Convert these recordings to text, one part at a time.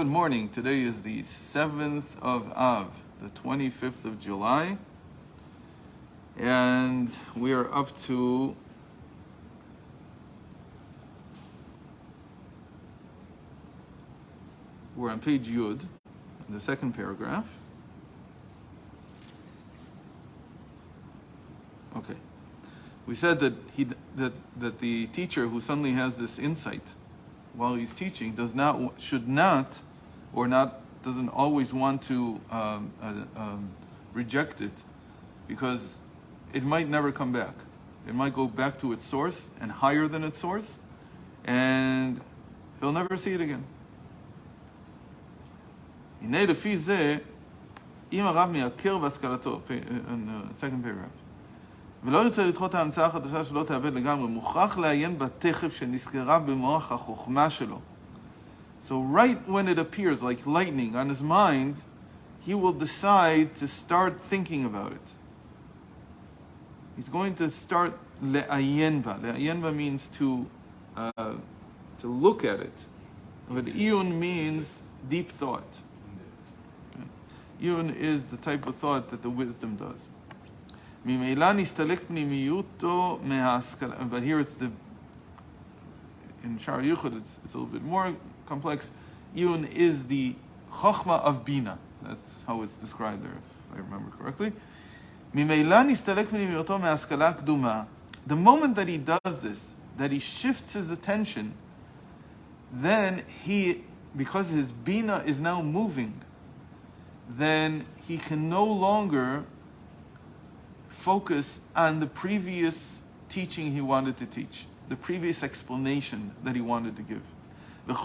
Good morning. Today is the 7th of Av, the 25th of July. And we are up to we're on page Yud, the second paragraph. Okay. We said that that the teacher who suddenly has this insight while he's teaching doesn't always want to reject it, because it might never come back. It might go back to its source and higher than its source, and he'll never see it again. הנה לפי זה, אם הרב מייקר בהשכלתו, second paragraph, ולא ירצה לדחות ההמצאה החדשה שלא תאבד לגמרי, מוכרח לעיין בתכף שנזכרה במוח החוכמה שלו. So right when it appears like lightning on his mind, he will decide to start thinking about it. He's going to start לעיין בה. לעיין בה means to look at it. But iyun means deep thought. Iyun is the type of thought that the wisdom does. ממילא נסתלק פנימיותו מההשכלה. But here it's in Shar Yuchud it's a little bit more complex. Iyun is the chokhmah of bina. That's how it's described there, if I remember correctly. ממילא נסתלק פנימיותו מההשכלה הקדומה. The moment that he does this, that he shifts his attention, then because his bina is now moving, then he can no longer focus on the previous teaching he wanted to teach, the previous explanation that he wanted to give. And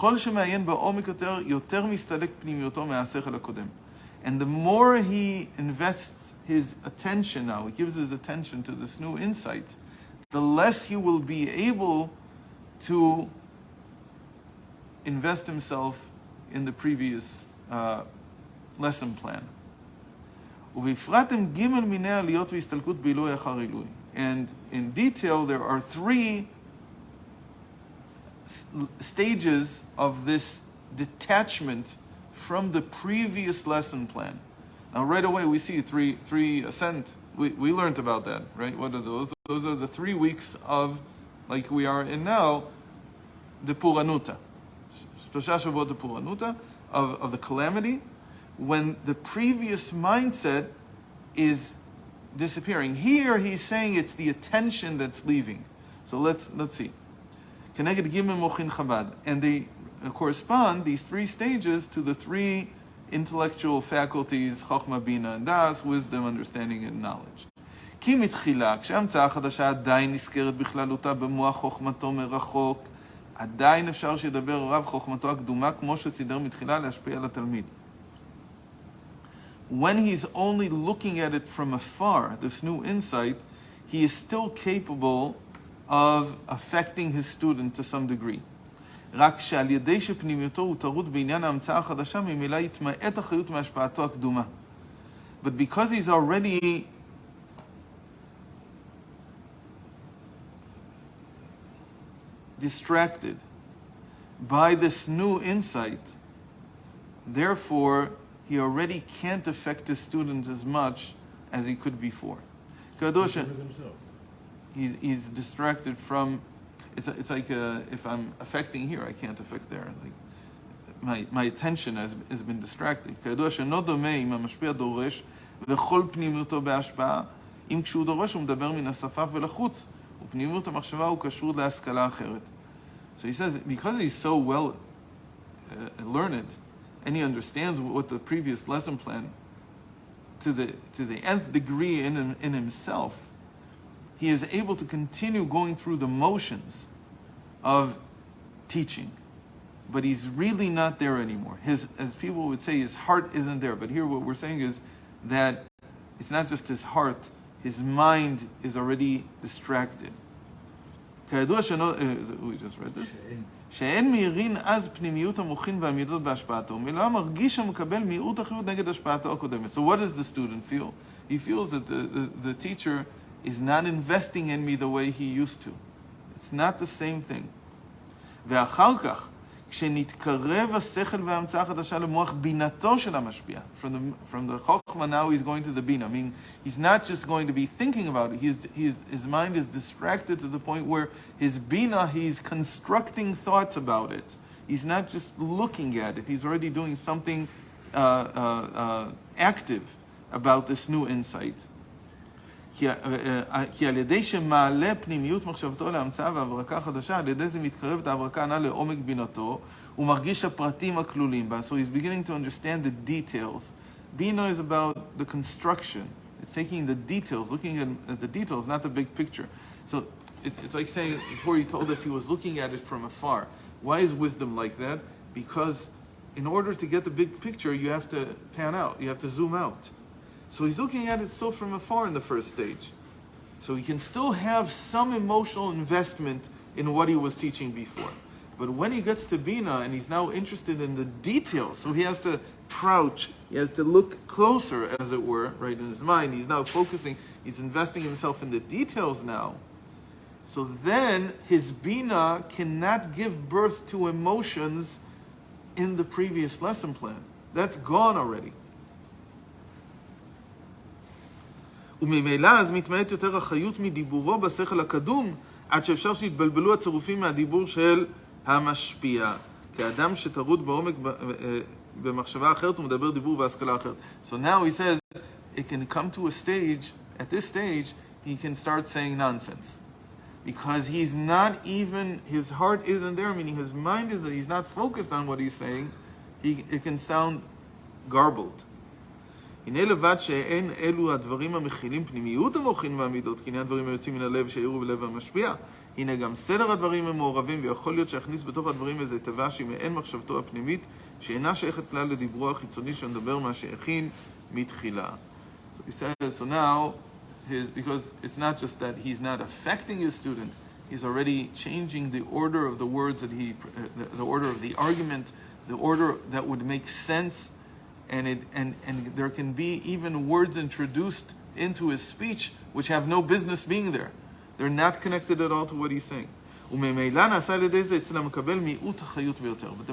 the more he invests his attention now, he gives his attention to this new insight, the less he will be able to invest himself in the previous lesson plan. And in detail, there are three stages of this detachment from the previous lesson plan. Now, right away, we see three ascent. We learned about that, right? What are those? Those are the 3 weeks of, like we are in now, the Puranuta. Of the calamity, when the previous mindset is disappearing. Here he's saying it's the attention that's leaving. So let's see. And they correspond, these 3 stages, to the 3 intellectual faculties, Chokhmah, Bina, and Das, wisdom, understanding, and knowledge. כי מתחילה, כשההמצאה החדשה עדיין נזכרת בכללותה במוח חוכמתו מרחוק, עדיין אפשר שידבר רב חוכמתו הקדומה כמו שסידר מתחילה להשפיע על התלמיד. When he's only looking at it from afar, this new insight, he is still capable of affecting his student to some degree. רק שעל ידי שפנימיותו הוא טרוד בעניין ההמצאה החדשה, ממילא יתמעט אחריות מהשפעתו הקדומה. But because he's already distracted by this new insight, therefore he already can't affect his student as much as he could before. He's distracted from, it's like if I'm affecting here, I can't affect there. Like my attention has been distracted. כידוע שאינו דומה אם המשפיע דורש וכל פנימיותו בהשפעה, אם כשהוא דורש הוא מדבר מן השפה ולחוץ, ופנימיות המחשבה הוא קשור להשכלה אחרת. So he says, because he's so well learned, and he understands what the previous lesson plan to the nth degree in himself, he is able to continue going through the motions of teaching. But he's really not there anymore. As people would say, his heart isn't there. But here what we're saying is that it's not just his heart, his mind is already distracted. כידוע we just read this. שאין מאירין אז פנימיות המוחין והמידות בהשפעתו, מלא מרגיש המקבל מיעוט אחריות נגד השפעתו הקודמת. So what does the student feel? He feels that the teacher is not investing in me the way he used to. It's not the same thing. ואחר כך, כשנתקרב השכל וההמצאה החדשה למוח בינתו של המשפיע. From the Chokhmah now he's going to the Bina. I mean, he's not just going to be thinking about it. His mind is distracted to the point where his Bina, he's constructing thoughts about it. He's not just looking at it. He's already doing something active about this new insight. כי על ידי שמעלה פנימיות מחשבתו להמצאה והברקה חדשה, על ידי זה מתקרבת ההברקה הנ"ל לעומק בינתו, הוא מרגיש הפרטים הכלולים בה. So he's beginning to understand the details. Bina is about the construction. It's taking the details, looking at the details, not the big picture. So it's like saying, before he told us he was looking at it from afar. Why is wisdom like that? Because in order to get the big picture, you have to pan out, you have to zoom out. So he's looking at it still from afar in the first stage. So he can still have some emotional investment in what he was teaching before. But when he gets to Bina and he's now interested in the details, so he has to crouch, he has to look closer, as it were, right, in his mind. He's now focusing, he's investing himself in the details now. So then his Bina cannot give birth to emotions in the previous lesson plan. That's gone already. וממילא אז מתמעט יותר החיות מדיבורו בשכל הקדום, עד שאפשר שיתבלבלו הצירופים מהדיבור של המשפיע. כאדם שטרוד בעומק במחשבה אחרת ומדבר דיבור והשכלה אחרת. So now he says, it can come to a stage, at this stage, he can start saying nonsense. Because he's not even, his heart isn't there, meaning his mind is that he's not focused on what he's saying, it can sound garbled. הנה לבד שאין אלו הדברים המכילים פנימיות המוחין והמידות, כי הנה הדברים היוצאים מן הלב שהעירו בלב המשפיע. הנה גם סדר הדברים הם מעורבים, ויכול להיות שיכניס בתוך הדברים איזה תיבה שהיא מעין מחשבתו הפנימית, שאינה שייכת כלל לדיברו החיצוני שמדבר מה שהכין מתחילה. So he says, so now, because it's not just that he's not affecting his student, he's already changing the order of the words that the order of the argument, the order that would make sense. And there can be even words introduced into his speech which have no business being there. They're not connected at all to what he's saying. But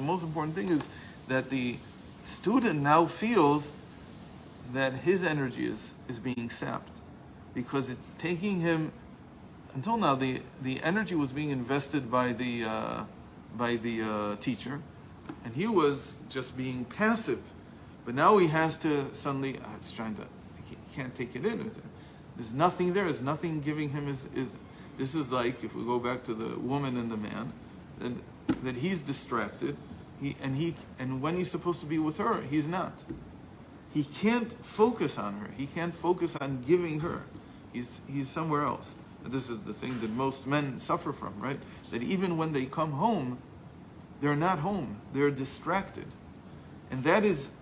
the most important thing is that the student now feels that his energy is being sapped. Because it's taking him, until now the energy was being invested by the teacher, and he was just being passive. But now he has to suddenly, it's trying to, he can't take it in. There's nothing there. There's nothing giving him this is like, if we go back to the woman and the man, that he's distracted. And when he's supposed to be with her, he's not. He can't focus on her. He can't focus on giving her. He's somewhere else. And this is the thing that most men suffer from, right? That even when they come home, they're not home. They're distracted. And that is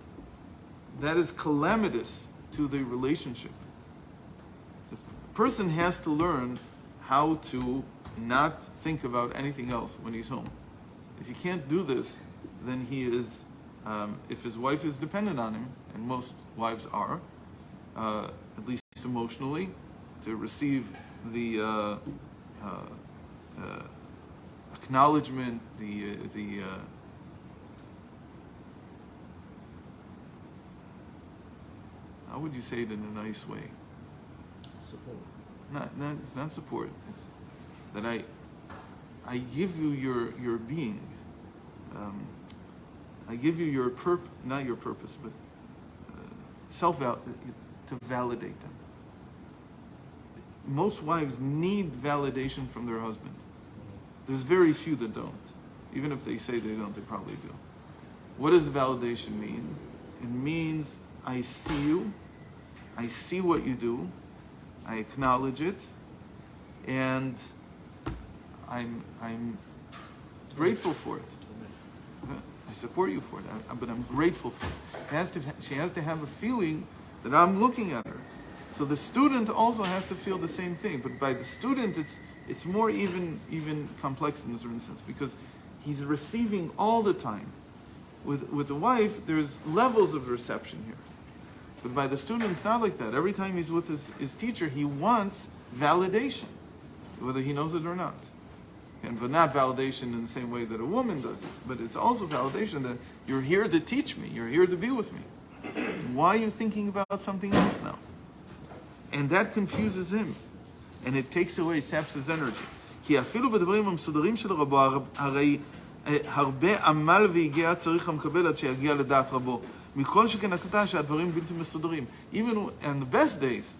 calamitous to the relationship. The person has to learn how to not think about anything else when he's home. If he can't do this, then he is, if his wife is dependent on him, and most wives are, at least emotionally, to receive the acknowledgement, how would you say it in a nice way? Support. It's not support. It's that I give you your being. I give you your not your purpose, but to validate them. Most wives need validation from their husband. There's very few that don't. Even if they say they don't, they probably do. What does validation mean? It means I see you, I see what you do, I acknowledge it, and I'm grateful for it. I support you for it, but I'm grateful for it. She has to have a feeling that I'm looking at her. So the student also has to feel the same thing, but by the student, it's more even complex in a certain sense, because he's receiving all the time. With the wife, there's levels of reception here. But by the student, it's not like that. Every time he's with his teacher, he wants validation, whether he knows it or not. And but not validation in the same way that a woman does it. But it's also validation that you're here to teach me. You're here to be with me. Why are you thinking about something else now? And that confuses him. And it takes away, saps his energy. כי אפילו בדברים המסודרים של רבו, הרי הרבה עמל והגיע צריך המקבל עד שיגיע לדעת רבו. מכל שכן הקטן שהדברים בלתי מסודרים. Even on the best days,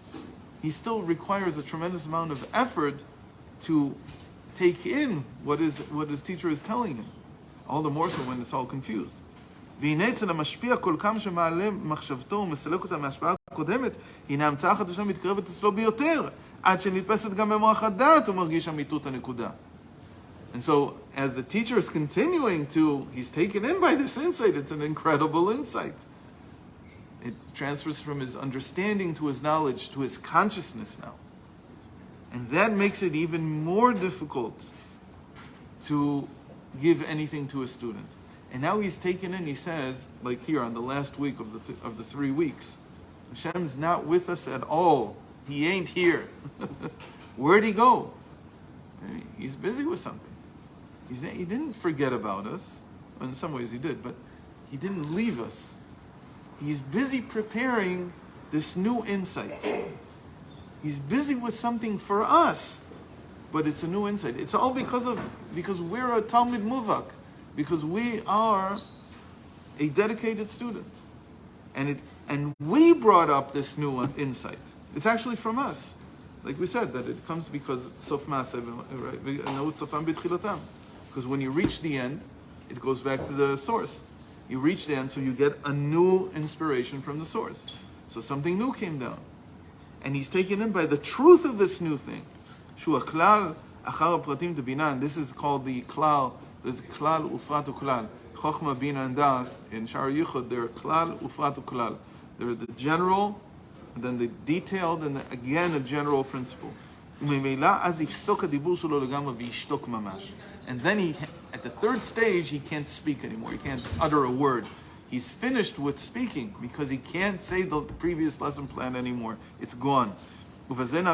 he still requires a tremendous amount of effort to take in what his teacher is telling him. All the more so when it's all confused. והנה אצל המשפיע כל כמה שמעלה מחשבתו ומסלק אותה מההשפעה הקודמת, הנה המצאה החדשה מתקרבת אצלו ביותר, עד שנתפסת גם במוח הדעת ומרגיש אמיתות הנקודה. And so, as the teacher is continuing to, he's taken in by this insight. It's an incredible insight. It transfers from his understanding to his knowledge, to his consciousness now. And that makes it even more difficult to give anything to a student. And now he's taken in, he says, like here on the last week of the 3 weeks, Hashem's not with us at all. He ain't here. Where'd he go? He's busy with something. He didn't forget about us. In some ways he did, but he didn't leave us. He's busy preparing this new insight. He's busy with something for us, but it's a new insight. It's all because we're a Talmid Muvak, because we are a dedicated student. And we brought up this new insight. It's actually from us. Like we said, that it comes because Sof Ma'asev, right? Because when you reach the end, it goes back to the source. You reach the end, so you get a new inspiration from the source. So something new came down. And he's taken in by the truth of this new thing. Shu klal achar pratim bina, and this is called the klal. There's klal ufrat uklal. Chochma, bina, and das. In Shar Yichud, they're klal ufrat uklal. They're the general, and then the detailed, and again a general principle. And then at the third stage, he can't speak anymore. He can't utter a word. He's finished with speaking because he can't say the previous lesson plan anymore. It's gone. And then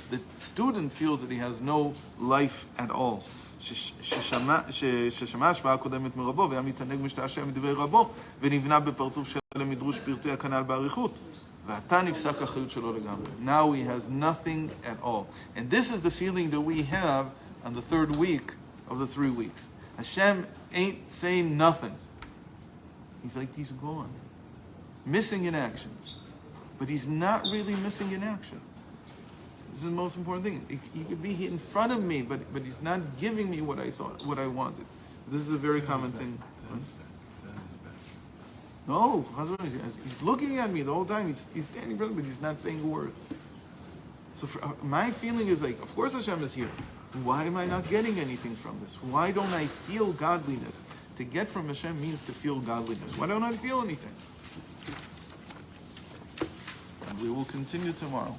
the student feels that he has no life at all. ששמע השפעה קודמת מרבו והיה מתענג משתעשע מדברי רבו ונבנה בפרצוף של מדרוש פרטי הכנ"ל באריכות ועתה נפסק האחריות שלו לגמרי. Now he has nothing at all. And this is the feeling that we have on the third week of the 3 weeks. Hashem ain't saying nothing. He's like he's gone. Missing in action. But he's not really missing in action. This is the most important thing. He could be in front of me, but he's not giving me what I wanted. This is a very common thing. No, he's looking at me the whole time. He's standing in front of me, but he's not saying a word. So my feeling is like, of course Hashem is here. Why am I not getting anything from this? Why don't I feel godliness? To get from Hashem means to feel godliness. Why don't I feel anything? And we will continue tomorrow.